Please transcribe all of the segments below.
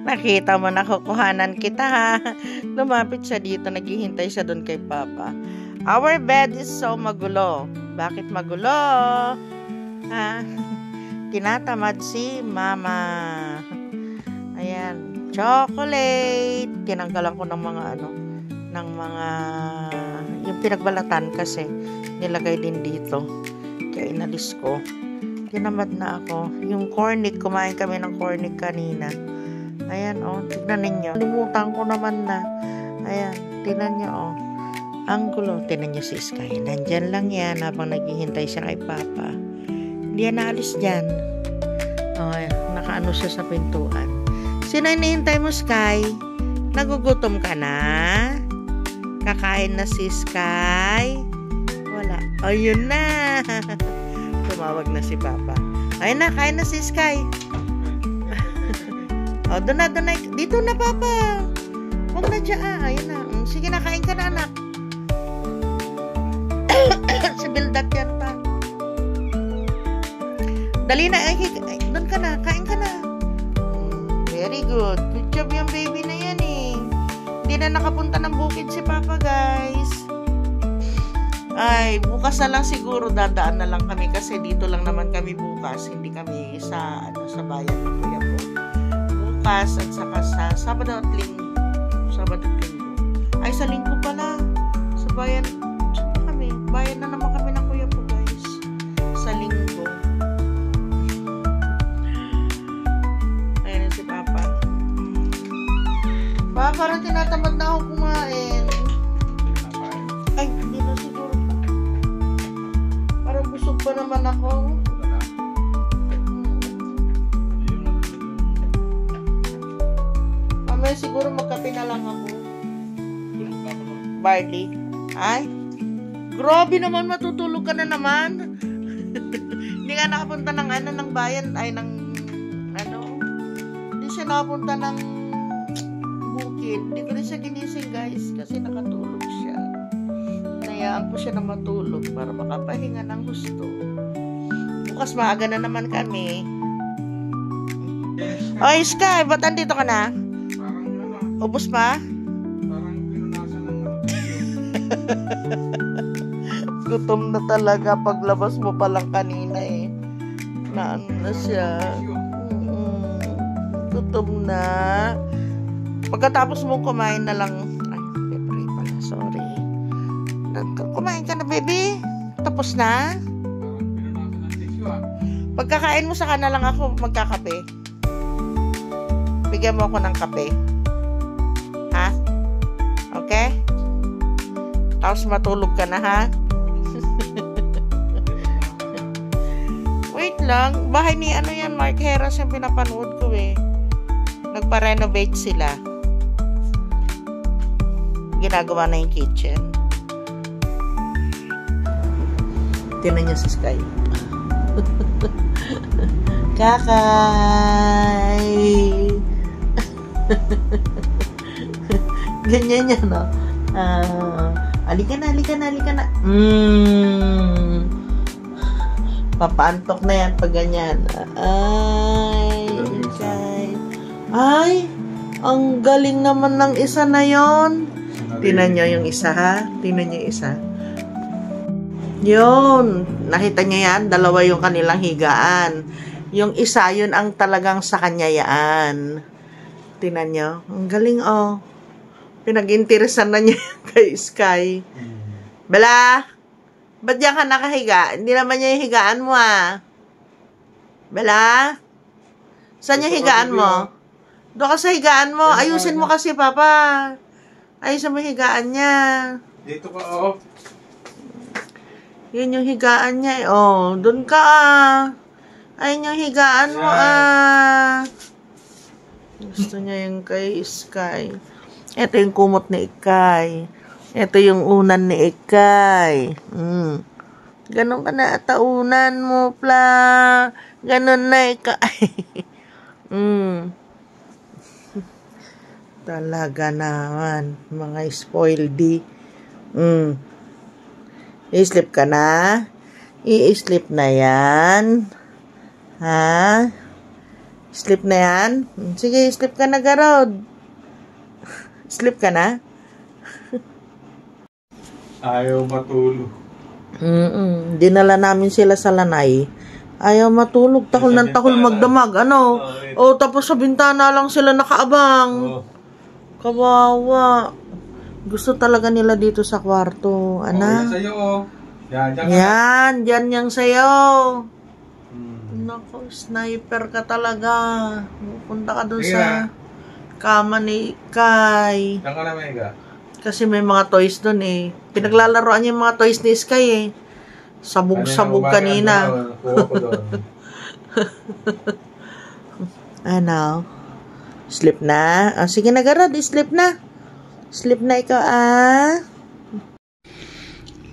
Nakita mo, nakukuhanan kita ha. Lumapit siya dito, naghihintay siya doon kay Papa. Our bed is so magulo. Bakit magulo? Ha? Tinatamad si Mama. Ayan, chocolate. Tinanggalan ko ng mga yung pinagbalatan kasi nilagay din dito. Kaya inalis ko. Tinamad na ako. Yung cornic, kumain kami ng cornic kanina. Ayan, oh, tignan ninyo. Limutan ko naman na. Ayan, tignan nyo, oh. Ang gulo. Tignan nyo si Sky. Nandyan lang yan habang naghihintay siya kay Papa. Hindi yan naalis dyan. Oh, nakaano siya sa pintuan. Sino hinihintay mo, Sky? Nagugutom ka na? Kakain na si Sky? Wala. Ayun na. Tumawag na si Papa. Ayun na, kain na si Sky. O, doon na. Dito na, Papa. Huwag na dyan. Ayun na. Sige na, kain ka na, anak. Si Bildat yan pa. Dali na. Doon ka na. Kain ka na. Very good. Good job yung baby na yan eh. Hindi na nakapunta ng bukid si Papa, guys. Ay, bukas na lang siguro dadaan na lang kami kasi dito lang naman kami bukas. Hindi kami sa bayan ng Kuya po. Bukas at saka sa Sabado at Linggo. Ay, sa Linggo pala. Sa bayan. Saan kami? Bayan na naman kami ng Kuya po, guys. Sa Linggo. Ayan na si Papa. Papa, parang tinatamad na ako kumain. Ay, hindi na siguro. Parang busog pa naman ako. Mamaya siguro magkape na lang ako. Barley. Ay, grabe naman, matutulog ka na naman. Hindi ka nakapunta ng bayan, ay hindi siya nakapunta ng bukid. Hindi ko rin siya ginising, guys, kasi nakatulog siya. Hayaan ko siya na matulog para makapahinga ng gusto. Bukas maaga na naman kami. Oy, Sky, ba't andito ka na? Ubus pa? Gutom na talaga paglabas mo pa lang kanina eh. Naan na siya. Gutom na. Pagkatapos mong kumain na lang. Ay, pepper pala. Sorry. Kumain ka na, baby? Tapos na? Pagkakain mo saka na lang ako magkakape. Bigyan mo ako ng kape. Ha? Okay? Tapos matulog ka na, ha? Wait lang. Bahay ni yan, Mark Heras yung pinapanood ko eh. Nagpa-renovate sila. Ginagawa na yung kitchen. Tinan niyo si Sky. Kakay! Ganyan yan, no? Halika na. Papaantok na yan pag ganyan. Ay, ang galing naman ng isa na yon. Tingnan nyo yung isa, ha? Tingnan nyo yung isa. Yun. Nakita nyo yan? Dalawa yung kanilang higaan. Yung isa, yun ang talagang sa kanya yan. Tingnan nyo. Ang galing, oh. Pinag-interesan na niya kay Sky. Bella, ba't diyan ka nakahiga? Hindi naman niya yung higaan mo, ah. Bella? Saan yung higaan mo? Doon ka sa higaan mo. Ayusin mo kasi, Papa. Ayusin mo yung higaan niya. Dito ka, oo. Yun yung higaan niya, eh. Oh, doon ka, ah. Ayun yung higaan mo, ah. Gusto niya yung kay Sky. Ito yung kumot ni Ikay. Ito yung unan ni Ikay. Ganon ka na ataunan mo, pla. Ganon na Ikay. Talaga naman. Mga spoiledy. I-sleep ka na? I-sleep na yan? Ha? Sleep na yan? Sige, sleep ka na, Garod. Sleep ka na? Ayaw matulog. Dinala namin sila sa lanay. Ayaw matulog. Tahol ng tahol magdamag. Ano? O, tapos sa bintana lang sila nakaabang. Kawawa. Gusto talaga nila dito sa kwarto. Ana? Yan sa'yo, oh. Yan yang sa'yo. Naku, sniper ka talaga. Punta ka dun sa kama ni Kai. Diyan ka na, Mega. Kasi may mga toys dun eh. Pinaglalaroan niya yung mga toys ni Sky eh. Sabog-sabog kanina. Ano? Sleep na? Oh, sige na, Garod. Sleep na. Sleep na ikaw,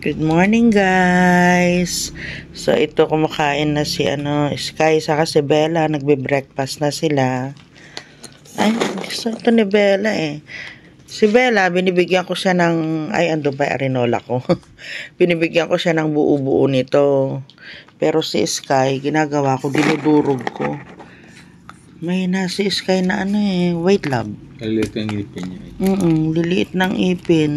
Good morning, guys. So, ito kumakain na si Sky saka si Bella. Nagbe-breakfast na sila. Ay, gusto ito ni Bella eh. Si Bella, binibigyan ko siya ng, ando ba arinola ko? Binibigyan ko siya ng buo-buo nito. Pero si Sky, ginagawa ko, dinudurog ko. May na si Sky na white lab. Liliit ang ipin niya. Liliit ng ipin.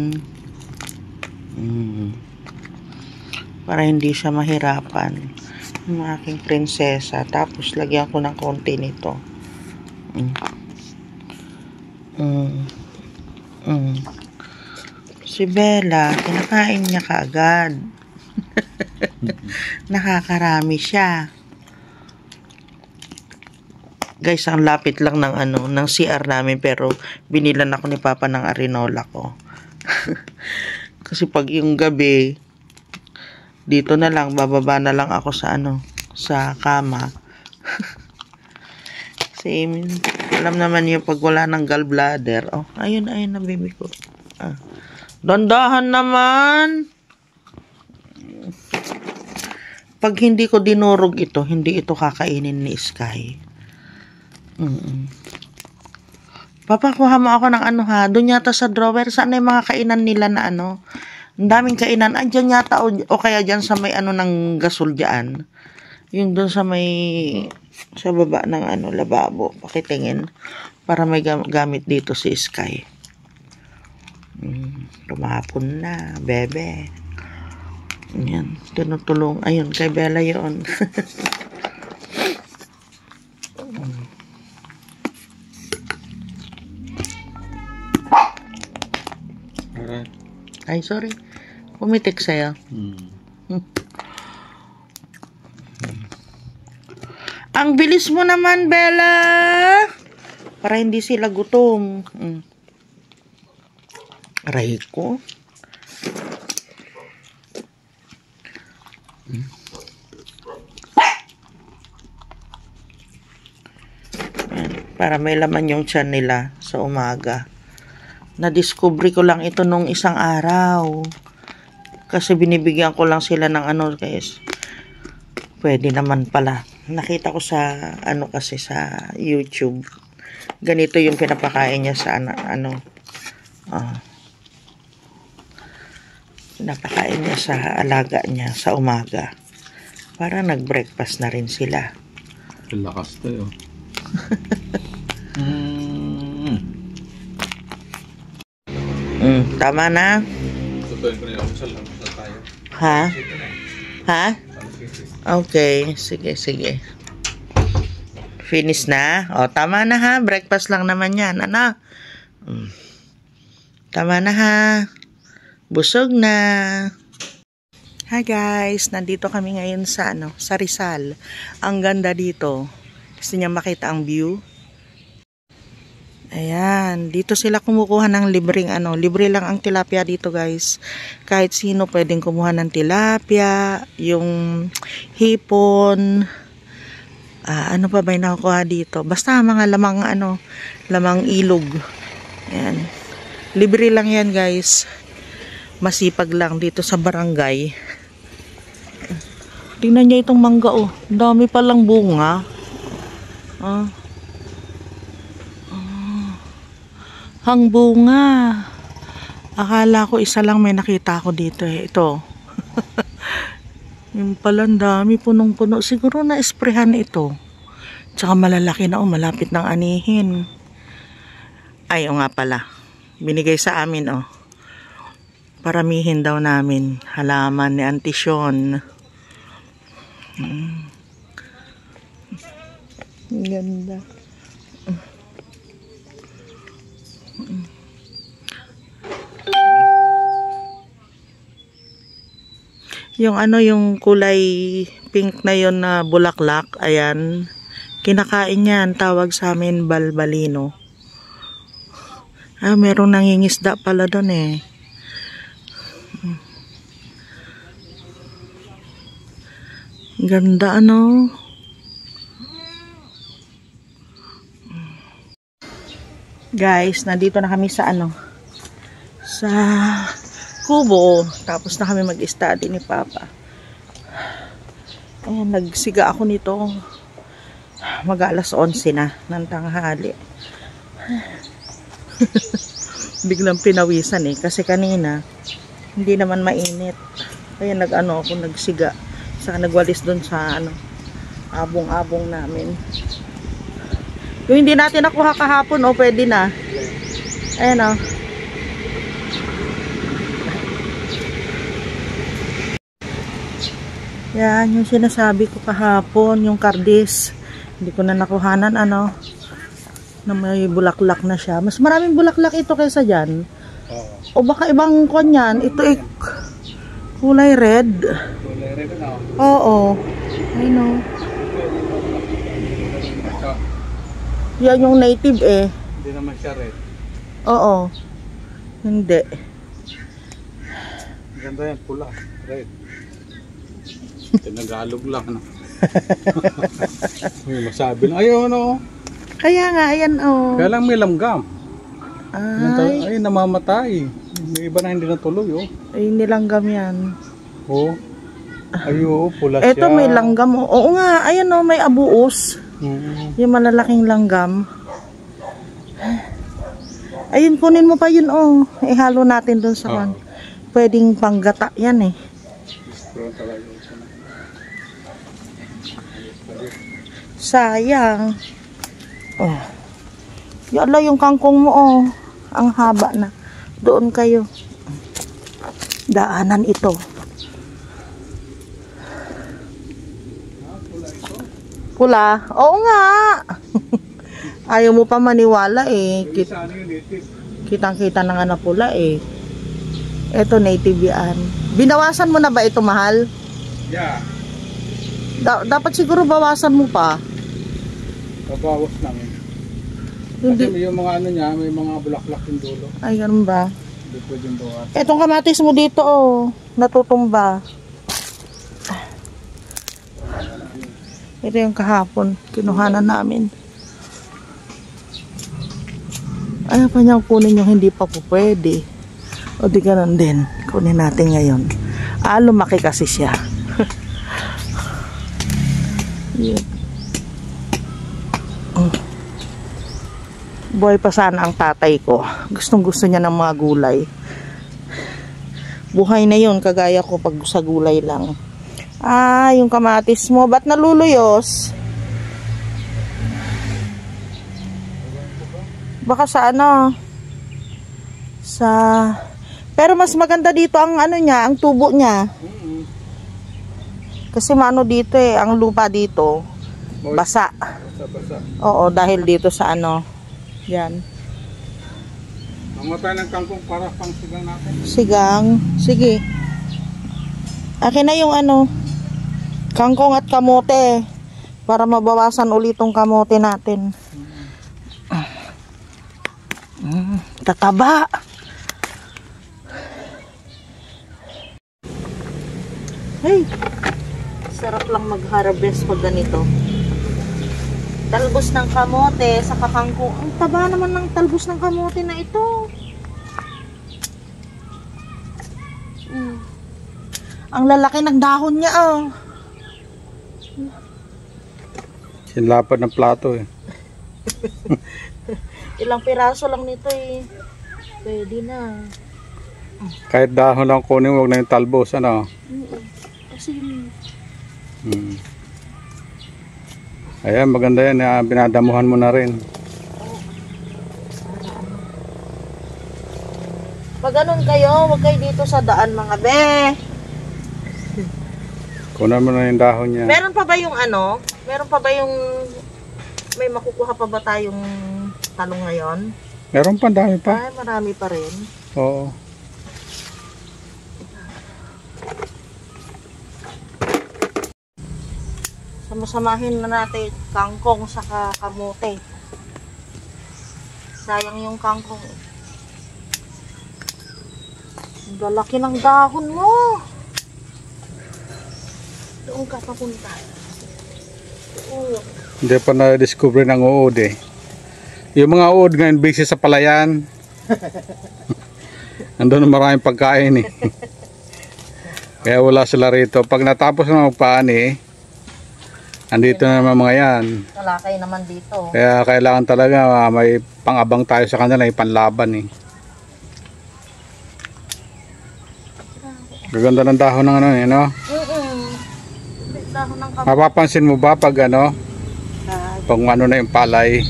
Para hindi siya mahirapan. Yung aking prinsesa. Tapos, lagyan ko ng konti nito. Si Bella, kinakain niya kaagad. Nakakarami siya. Guys, ang lapit lang ng ng CR namin, pero binilan ako ni Papa ng arinola ko. Kasi pag yung gabi, dito na lang, bababa na lang ako sa sa kama. Kasi alam naman yung pag wala ng gallbladder. Oh, ayun na baby ko. Dandahan naman. Pag hindi ko dinurog ito, hindi ito kakainin ni Sky. Papa, kuha mo ako ng doon yata sa drawer. Saan na yung mga kainan nila na ang daming kainan. Andyan yata o kaya dyan sa may ng gasol dyan. Yung doon sa may sa baba ng lababo. Pakitingin. Para may gamit dito si Sky. Lumapon na, bebe. Yan, tinutulong. Ayun, kay Bella yun. Ay, sorry. Pumitik sa'yo. Ang bilis mo naman, Bella. Para hindi sila gutom. Aray ko. Para may laman yung tiyan nila sa umaga. Na-discover ko lang ito nung isang araw. Kasi binibigyan ko lang sila ng guys. Pwede naman pala. Nakita ko sa kasi sa YouTube. Ganito yung pinapakain niya sa pinapakain niya sa alaga niya sa umaga. Para nag-breakfast na rin sila. Lakas tayo. Tama na. Tutuin ko na yung almusal tayo. Ha? Ha? Okay. Sige. Finish na? O, tama na ha. Breakfast lang naman yan. Tama na ha. Busog na. Hi guys. Nandito kami ngayon sa sa Rizal. Ang ganda dito. Gusto niya makita ang view. Ayan, dito sila kumukuha ng libreng libre lang ang tilapia dito guys. Kahit sino pwedeng kumuha ng tilapia, yung hipon, ano pa ba yung nakukuha dito? Basta mga lamang ilog. Ayan, libre lang yan guys. Masipag lang dito sa barangay. Tingnan niya itong mangga dami palang bunga. Ang bunga. Akala ko isa lang may nakita ko dito Ito. Yung pala dami punong-puno. Siguro na-esprehan ito. Tsaka malalaki na, oh, malapit ng anihin. Ay, o nga pala. Binigay sa amin, oh. Paramihin daw namin. Halaman ni Auntie Sean. Ang ganda. Yung ano, yung kulay pink na yon na bulaklak, ayan. Kinakain yan, tawag sa amin balbalino. Ah, merong nangingisda pala doon eh. Ganda ano. Guys, nandito na kami sa ano, sa kubo. Tapos na kami mag-study ni Papa. Ayan, nagsiga ako nito. Mag-alas 11 na ng tanghali. Biglang pinawisan eh. Kasi kanina, hindi naman mainit. Kaya nag-ano ako, nagsiga. Saka nagwalis doon sa ano, abong-abong namin. Yung hindi natin nakuha kahapon, oh, pwede na. Ayan, oh. Yan, yung sinasabi ko kahapon, yung kardis. Hindi ko na nakuhanan, ano, na may bulaklak na siya. Mas maraming bulaklak ito kaysa dyan. O baka ibang kanyan. Ito ay kulay red. Kulay red na. Oo. I know. Yan yung native eh. Hindi naman siya red. Oo. Hindi. Ganda yan, pula. Red. Tinagalog lang, ano. May masabi lang. Ayaw, ano. Kaya nga, ayan oh. Kaya lang may lamgam. Ay, Ay, namamatay. May iba na hindi natuloy, oh. ay nilanggam yan. Oh. Ayo, pula siya. Eto may langgam. Oo nga, ayan oh, may abuos. Yung malalaking langgam. Ayun, kunin mo pa yun oh. Ihalo natin doon sa kan. Pwedeng panggata yan eh. Sayang. Oh. Yala yung kangkong mo oh. Ang haba na. Doon kayo. Daanan ito. Pula? Oo nga. Ayaw mo pa maniwala eh. Kitang-kita na nga na pula eh. Ito native yan. Binawasan mo na ba ito, mahal? Yeah. Dapat siguro bawasan mo pa. Babawas lang eh. Hindi. Kasi yung mga ano niya, may mga bulaklak yung dulo. Ay, ganun ba? Hindi pwedeng bawas. Etong kamatis mo dito oh. Natutumba. Ito yung kahapon. Kinuhanan namin. Ayaw pa niyang kunin yung hindi pa po pwede. O di ganun din. Kunin natin ngayon. Ah, lumaki kasi siya. Yeah. Buhay pa sana ang tatay ko. Gustong gusto niya ng mga gulay. Buhay na yun, kagaya ko pag sa gulay lang. Ah, yung kamatis mo, ba't naluluyos? Baka sa ano? Sa... Pero mas maganda dito ang ano niya, ang tubo niya. Kasi maano dito eh, ang lupa dito, basa. Basa. Oo, dahil dito sa ano, yan. Mamatay ng kangkong para pang sigang natin. Sigang, sige. Akin na yung ano, kangkong at kamote. Para mabawasan ulit tong kamote natin. Tataba. Hey, sarap lang mag-harvest pag ganito. Talbos ng kamote sa kakangkong. Ang taba naman ng talbos ng kamote na ito. Ang lalaki ng dahon niya oh. Sinlapad ng plato eh. Ilang piraso lang nito eh. Pwede na. Kahit dahon lang kunin, huwag na yung talbos, ano? Kasi Ayan, maganda yan. Binadamuhan mo na rin. Pag ganun kayo, huwag kayo dito sa daan mga be. Kunan mo na yung dahon niya. Meron pa ba yung ano? Meron pa ba yung may makukuha pa ba tayong talong ngayon? Meron pa, dami pa. Ay, marami pa rin. Oo. Samasamahin na natin kangkong sa kamote. Sayang yung kangkong. Ang lalaki ng dahon mo. Doon ka papunta. Oo. Hindi pa na-discover ng uod eh. Yung mga uod ngayon busy sa palayan. Andun maraming pagkain eh. Kaya wala sila rito. Pag natapos na magpaani, andito na naman mga yan. Talakay naman dito. Kaya kailangan talaga may pang-abang tayo sa kanila, may panlaban eh. Gaganda ng dahon ng ano eh, no? Dahon ng kamote. Mapapansin mo ba pag ano, pag ano na yung palay?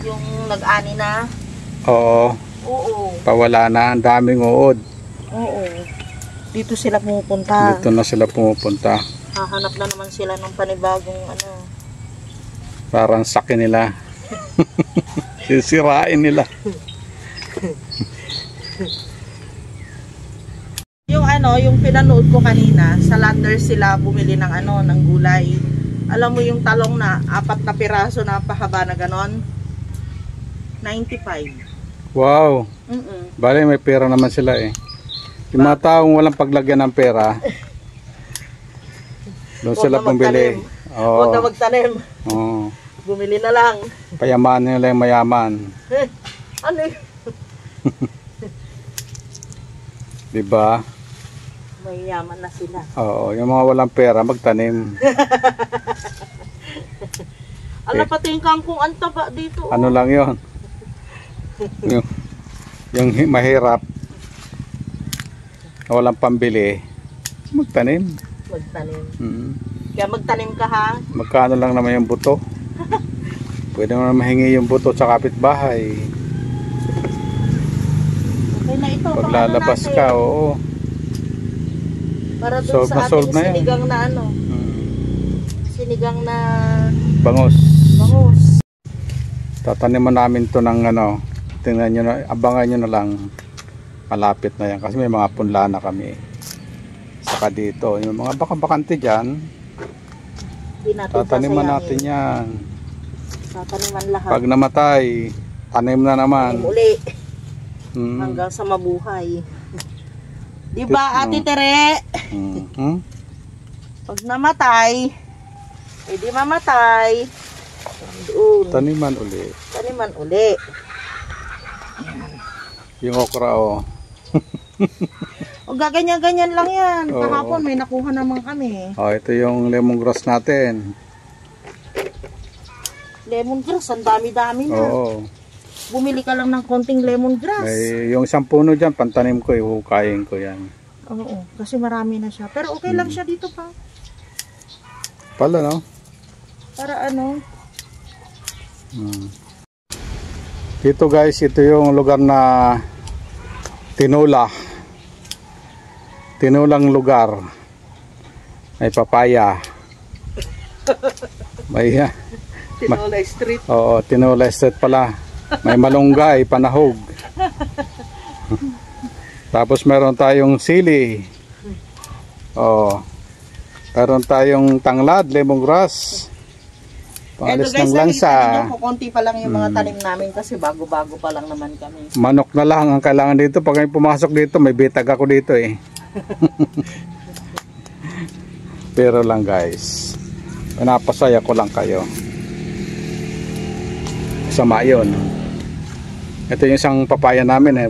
Yung nag-ani na? Oo, Oo. pawala na, ang daming uod. Oo. Dito sila pumupunta. Dito na sila pumupunta. Hahanap na naman sila ng panibagong ano. Parang sakin nila. Sisirain nila. Yung ano, yung pinanood ko kanina, sa Landers sila bumili ng ano, ng gulay. Alam mo yung talong na 4 na piraso na pahaba na ganon? 95. Wow. Mm-mm. Bale, may pera naman sila eh. Yung mga taong walang paglagyan ng pera, doon Huwag sila na pumili. magtanim. Huwag na magtanim. Oo. Bumili na lang. Payaman nila yung mayaman. Ano yun? Diba? May yaman na sila. Oo. Yung mga walang pera, magtanim. Ala pati yung kangkong antaba dito. Ano lang yon? Yung mahirap, na walang pambili, magtanim. Magtanim. Mm. Kaya magtanim ka ha. Magkano lang naman yung buto? Pwede mo na mahingi yung buto sa kapitbahay. Okay na ito. Pag pang lalabas ano natin. ka, oo. Para doon Solve sa na ating solve na yan. sinigang na ano. Mm. Sinigang na Bangos. bangus. Tataniman namin to ng ano, tingnan nyo na, abangan nyo na lang. Malapit na yan kasi may mga punla na kami. Saka dito, yung mga bakante dyan, Di natin tataniman sasayangin. natin yan. Tataniman lahat. Pag namatay, tanim na naman. Tanim uli. Mm. Hanggang sa mabuhay. Di ba, Ate Mm. Tere? Mhm. Pag namatay, di mamatay. Doon. Taniman uli. Taniman uli. Yung okra oh. O gaganyan-ganyan lang yan. Oo. Kahapon may nakuha naman kami. Oh, ito yung lemongrass natin. Lemongrass, ang dami-dami na. Oo. Bumili ka lang ng konting lemongrass. May yung isang puno dyan, pantanim ko, ihukayin ko yan. Oo, kasi marami na siya. Pero okay lang siya dito pa. Pala no? Para ano, Dito guys, ito yung lugar na Tinola. Tinolang lugar. May papaya. May Tinola Street. oo, Tinola Street pala. May malunggay, panahog. Tapos meron tayong sili. Oh. Meron tayong tanglad, lemongrass. Pangalis ng lansa. Kukunti pa lang yung mga tanim namin kasi bago-bago pa lang naman kami. Manok na lang ang kailangan dito. Pag may pumasok dito, may bitag ako dito eh. Pero lang guys, pinapasaya ko lang kayo. Sama yun. Ito yung isang papaya namin eh.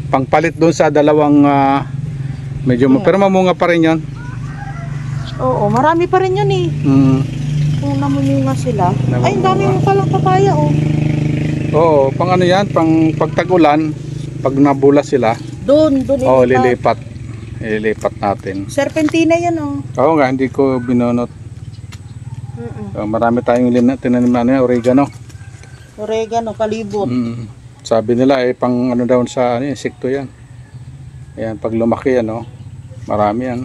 Pangpalit doon sa dalawang medyo pero mamunga pa rin yun. Oo, marami pa rin yun eh. Kung namumunga sila. Ay, ang dami mo palang papaya oh. Oo, pang ano yan, pang pagtag-ulan, pag nabula sila, Doon lilipat. Ililipat natin. Serpentina yan oh. Oo nga, hindi ko binunot. So, marami tayong tinanim na oregano. Oregano, palibot. Sabi nila pang ano daw sa insekto yan. Ayan, pag lumaki marami yan.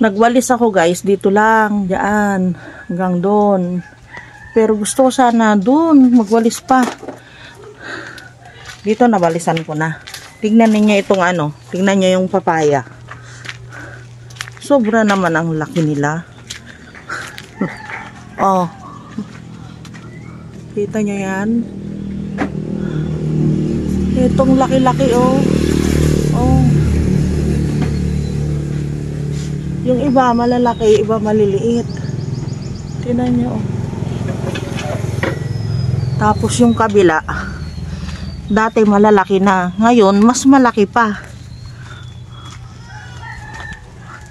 Nagwalis ako guys, dito lang, diyan, hanggang doon. Pero gusto ko sana doon, magwalis pa. Dito nabalisan ko na. Tignan niyo itong tignan niyo yung papaya. Sobra naman ang laki nila. Oh. Kita niyo yan? Itong laki-laki oh. Oh. Yung iba malalaki, iba maliliit. Tingnan niyo oh. Tapos yung kabila, dati malalaki na, ngayon mas malaki pa.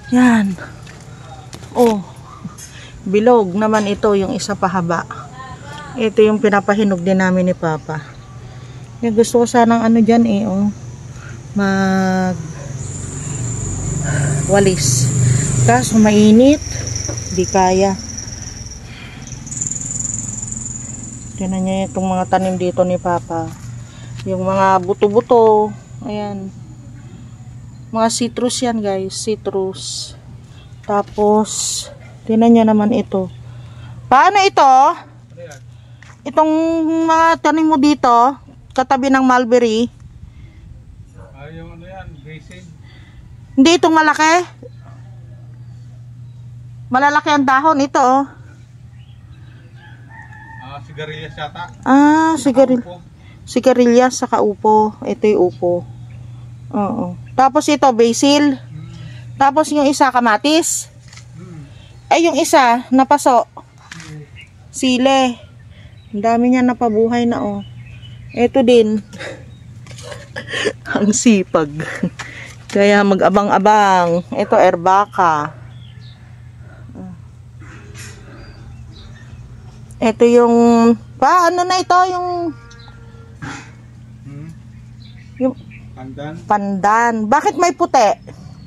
Yan. Oh. Bilog naman ito, yung isa pahaba. Ito yung pinapahinog din namin ni Papa. Yung gusto ko sanang dyan oh. Mag walis. Kaso mainit, di kaya. Tingnan niyo itong mga tanim dito ni Papa. Yung mga buto-buto. Ayan. Mga citrus yan guys. Citrus. Tapos, tingnan niyo naman ito. Paano ito? Itong mga tanim mo dito, katabi ng mulberry. Yung yan, basin. Hindi itong malaki. Malalaki ang dahon ito oh. Sigarilyas yata. Sigarilyas saka upo. Ito yung upo. Oo. Tapos ito basil. Tapos yung isa kamatis. Ay yung isa napaso. Sile. Ang dami niya napabuhay na oh. Ito din. Ang sipag. Kaya mag-abang-abang. Ito erbaka. Ito yung ano na ito yung pandan. Bakit may puti?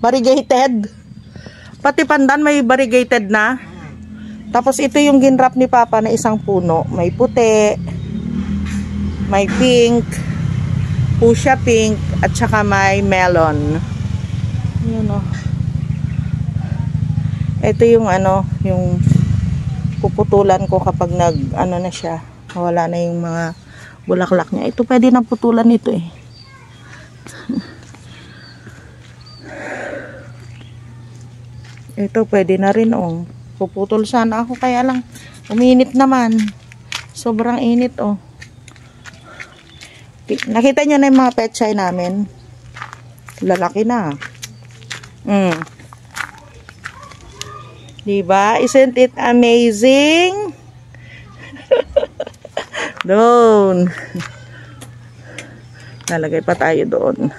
Variegated. Pati pandan may variegated na. Tapos ito yung ginrap ni Papa na isang puno. May puti, may pink, fuchsia pink, at saka may melon. Yun oh. Ito yung yung puputulan ko kapag na siya. Wala na yung mga bulaklak niya. Ito pwede na putulan ito eh. Ito pwede na rin oh. Puputol sana ako kaya lang uminit naman. Sobrang init oh. Nakita nyo na yung mga pechay namin. Lalaki na. Diba? Isn't it amazing? Doon. Nalagay pa tayo doon.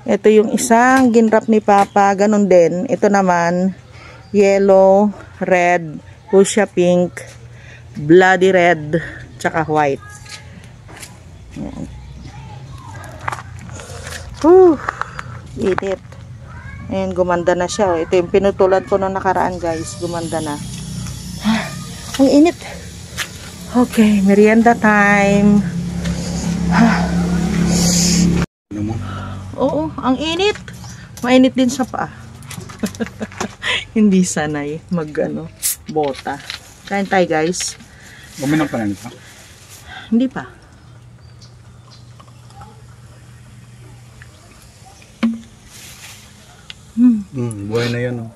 Ito yung isang ginrap ni Papa. Ganon din. Ito naman, yellow, red, fuchsia pink, bloody red, tsaka white. Yan. Init. Ayan, gumanda na siya. Ito yung pinutulan ko nung nakaraan guys. Gumanda na. Ang init. Okay, merienda time. Oo, ang init. Mainit din sa paa. Hindi sanay bota. Kain tayo guys. Guminom pa na nito? Hindi pa. Buhay na yan oh.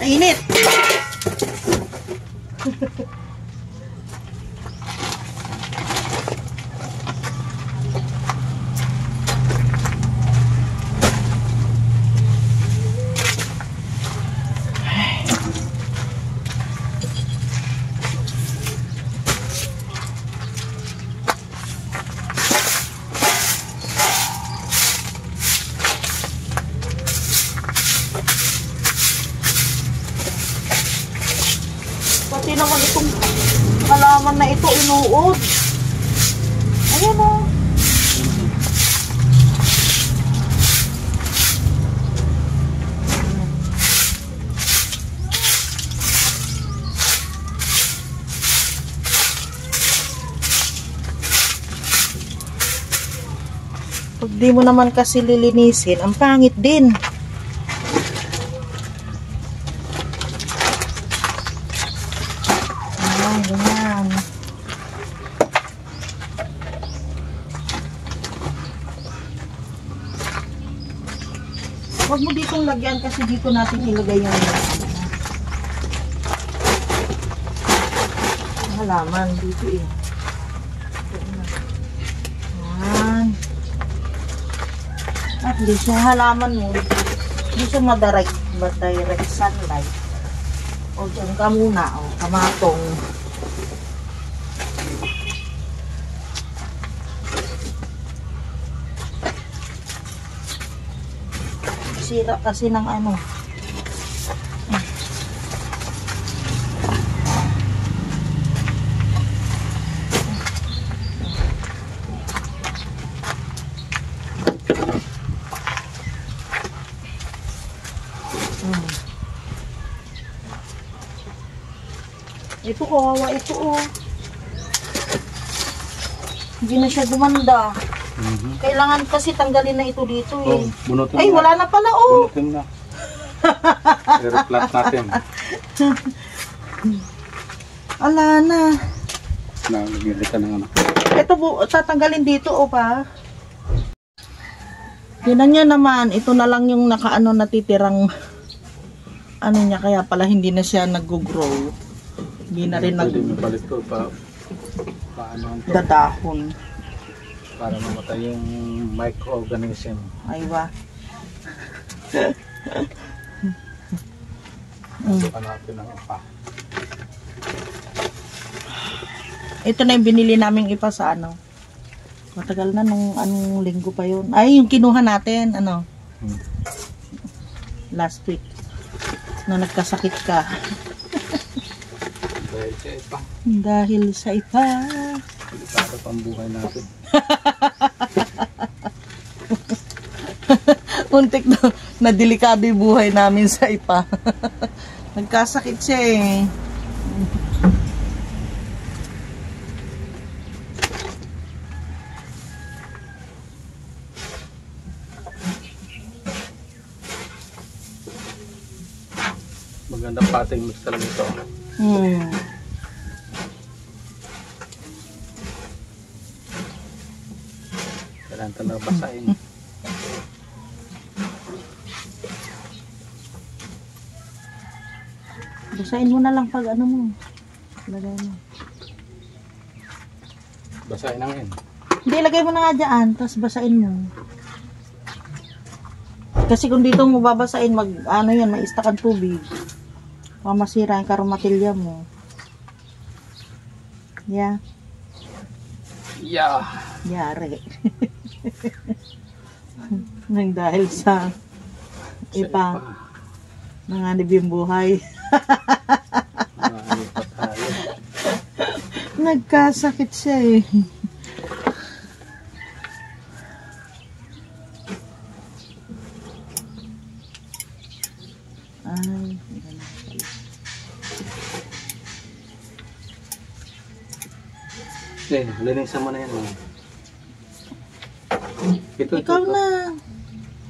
Init. hindi naman itong halaman na ito inuod. Ayan o. Pag di mo naman kasi lilinisin, ang pangit din. Ayan, ganyan. Huwag mo ditong lagyan kasi dito natin ilagay yung halaman dito eh. Ayan. At least yung halaman mo, hindi siya madirect sunlight. O dyan ka muna, o kamatong. Sira kasi ng ano. Ito kawawa ito oh. Hindi na siya gumanda. Kailangan kasi tanggalin na ito dito eh. Bunutin ay, na. wala na pala oh. Bunutin na. I-replat natin. Ala na. Nagigil ka ng ano. Ito tatanggalin dito o pa. Tinan nyo naman, ito na lang yung nakaano natitirang ano niya, kaya pala hindi na siya nag-grow. Hindi na rin Palit ko paano to? dadahon. Para mamatay yung microorganism. Ay ba? Subukan natin ng ipa. Ito na yung binili naming ipa sa ano. Matagal na nung anong linggo pa yun. Ay, yung kinuha natin, ano? Last week. Na nagkasakit ka. Dahil sa ipa. Dahil sa ipa. Delikado pang buhay natin. Untik na delikado yung buhay namin sa ipa. Nagkasakit siya eh. Magandang pating mix talaga ito. Kailangan talaga basahin. Basahin mo na lang pag ano mo. Lagay mo. Basahin na ngayon. Hindi, lagay mo na nga dyan. Tapos basahin mo. Kasi kung dito mo babasahin, ano yan, may istakan tubig. Mamasira yung karomatilya mo. Yeah. Yeah. Yari. Nang dahil sa ipa. Nanganib yung buhay. Nagkasakit siya eh. Ay, linisan mo na yan. ikaw na.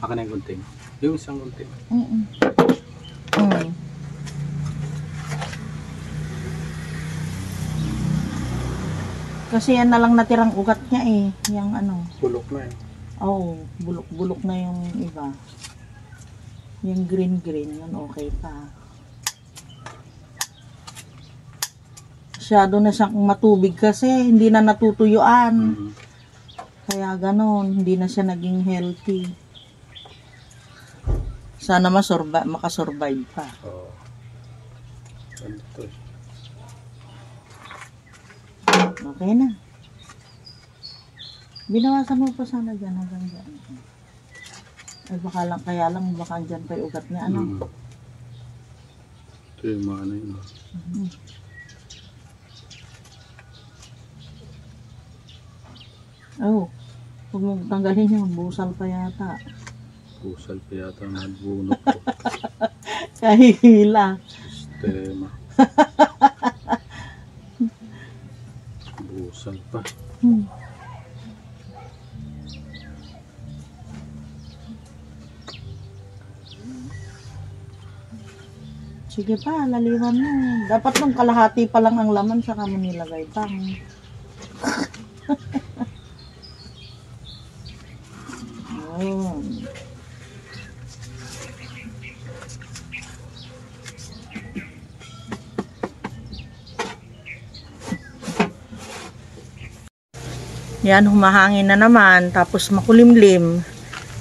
Akin na yung gunting. Yung isang gunting. Kasi yan na lang natirang ugat niya eh. Yung ano. Bulok na eh. Oo, bulok-bulok na yung iba. Yung green-green, yun okay pa. Masyado na siyang matubig kasi hindi na natutuyuan. Kaya ganon, hindi na siya naging healthy. Sana makasurvive pa. Oo. Okay na. Binawasan mo pa sana dyan hanggang dyan. Ay baka lang, kaya lang baka dyan pa yung ugat niya. Ano? Ito yung mga ano yun. Oh, huwag mong tanggalin yun. Busal pa yata. Pusal pa yata ang nabunot ko. Kahihila. Sistema. Busal pa. Sige pa, laliwan mo. Dapat nung kalahati pa lang ang laman, saka mo nilagay pang. Yan, humahangin na naman, tapos makulimlim.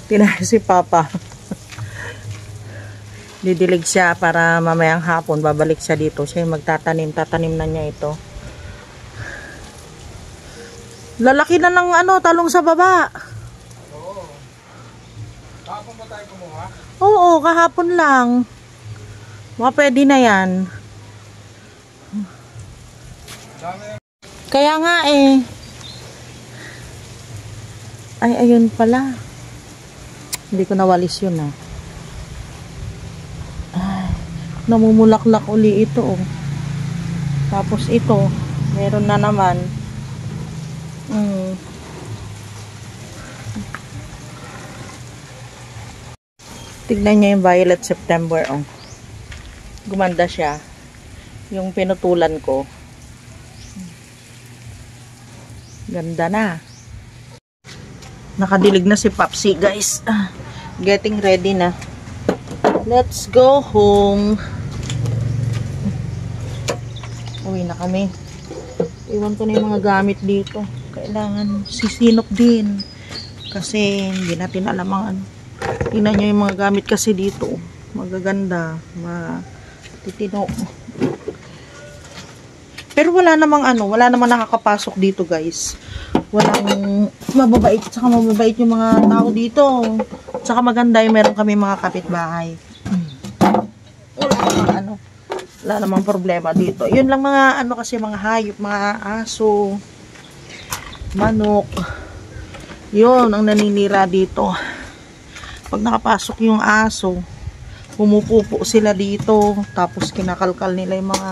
Tinay si Papa. Didilig siya para mamayang hapon, babalik siya dito. Siya yung magtatanim. Tatanim na niya ito. Lalaki na ng talong sa baba. Oo. Kahapon ba tayo kumuha? Oo, kahapon lang. Mga pwede na yan. Kaya nga eh. Ay, ayun pala. Hindi ko nawalis yun ah. Ay, namumulaklak uli ito oh. Tapos ito, meron na naman. Tignan niyo yung Violet September oh. Gumanda siya. Yung pinutulan ko. Ganda na. Nakadilig na si Papsi, guys. Getting ready na. Let's go home. Uwi na kami. Iwan ko na yung mga gamit dito. Kailangan sisinop din. Kasi hindi natin alam ang tingnan nyo yung mga gamit kasi dito. Magaganda. Matitino. Pero wala namang wala namang nakakapasok dito, guys. Walang mababait, saka mababait yung mga tao dito. Saka maganda yung meron kami mga kapitbahay. Wala namang problema dito. Yun lang mga kasi mga hayop, mga aso, manok. Yun ang naninira dito. Pag nakapasok yung aso, pumupupo sila dito, tapos kinakalkal nila yung mga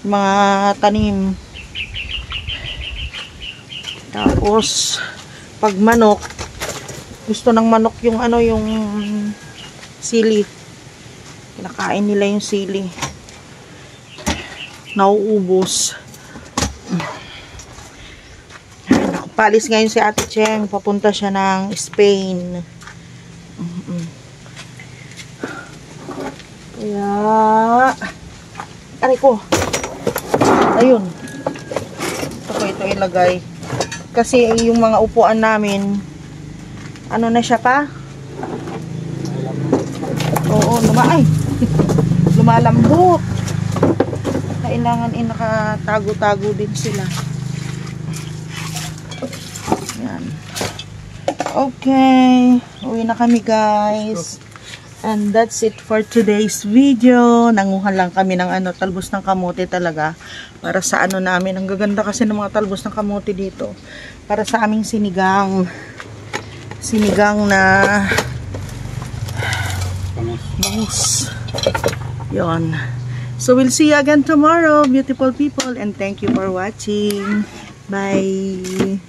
mga tanim. Tapos pag manok, gusto ng manok yung yung sili. Kinakain nila yung sili. Nauubos. Palis ngayon si Ate Cheng, papunta siya ng Spain. Kaya aray ko. Ayun. Ito ilagay. Kasi yung mga upuan namin, na siya pa? Oo, lumalambot. Kailangan nakatago-tago din sila. Yan. Okay. Uwi na kami, guys. And that's it for today's video. Nanguhan lang kami ng talbos ng kamote talaga. Para sa namin. Ang gaganda kasi ng mga talbos ng kamote dito. Para sa aming sinigang. Sinigang na bangus. Yon. So we'll see you again tomorrow, beautiful people. And thank you for watching. Bye.